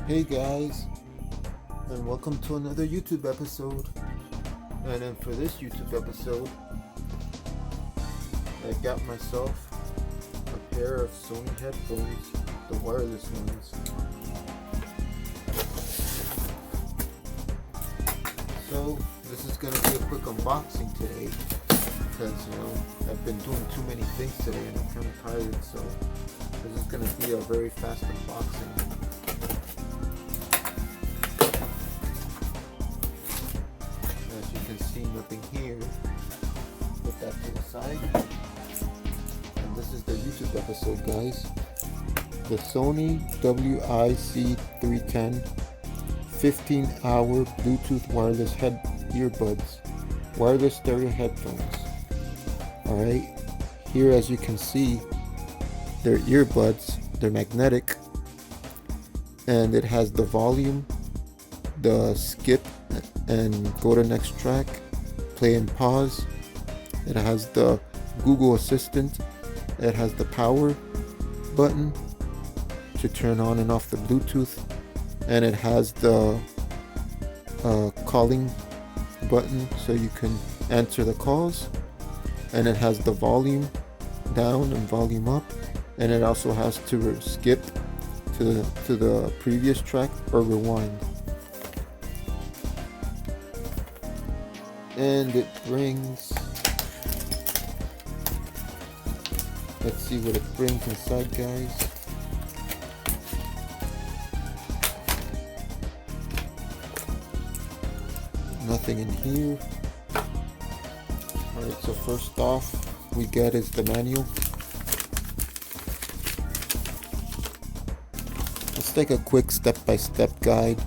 Hey guys, and welcome to another YouTube episode. And then for this YouTube episode, I got myself a pair of Sony headphones, the wireless ones. So this is gonna be a quick unboxing today, because I've been doing too many things today and I'm kind of tired. So this is gonna be a very fast unboxing. See nothing here. Put that to the side. And this is the YouTube episode, guys. The Sony WI-C310 15-hour Bluetooth wireless earbuds, wireless stereo headphones. Alright, here as you can see, they're earbuds, they're magnetic, and it has the volume, the skip and go to next track, play and pause. It has the Google Assistant. It has the power button to turn on and off the Bluetooth, and it has the calling button so you can answer the calls, and it has the volume down and volume up, and it also has to skip to the previous track or rewind. And it brings, let's see what it brings inside, guys. Nothing in here. Alright, so first off we get is the manual. Let's take a quick step-by-step guide,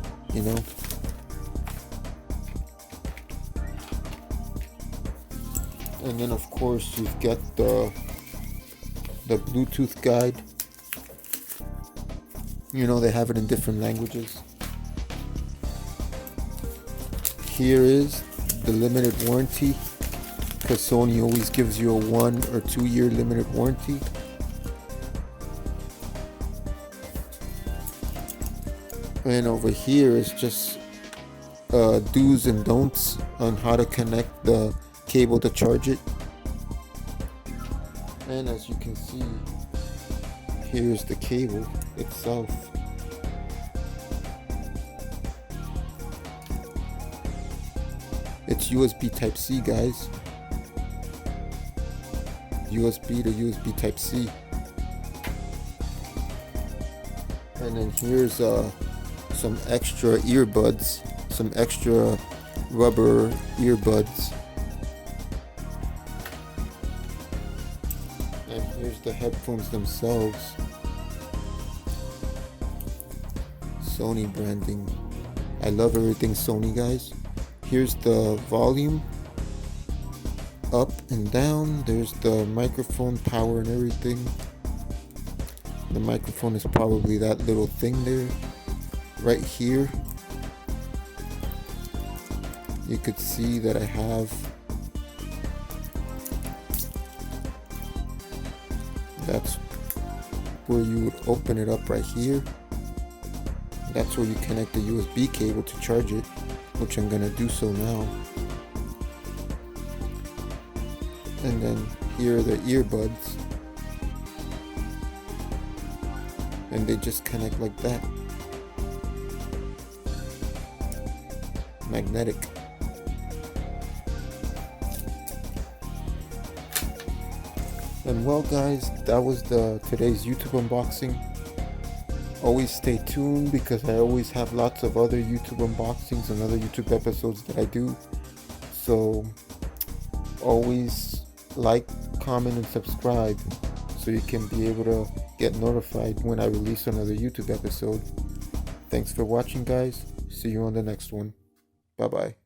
And then of course you've got the Bluetooth guide. They have it in different languages. Here is the limited warranty, because Sony always gives you a 1 or 2 year limited warranty. And over here is just do's and don'ts on how to connect the cable to charge it. And as you can see, here's the cable itself. It's USB Type-C, guys. USB to USB Type-C. And then here's some extra earbuds, some extra rubber earbuds. And here's the headphones themselves. Sony branding. I love everything Sony, guys. Here's the volume, up and down. There's the microphone, power and everything. The microphone is probably that little thing there. Right here, you could see that I have that's where you would open it up right here. That's where you connect the USB cable to charge it, which I'm gonna do so now. And then here are the earbuds, and they just connect like that. Magnetic. And well, guys, that was today's YouTube unboxing. Always stay tuned, because I always have lots of other YouTube unboxings and other YouTube episodes that I do. So always like, comment, and subscribe so you can be able to get notified when I release another YouTube episode. Thanks for watching, guys. See you on the next one. Bye bye.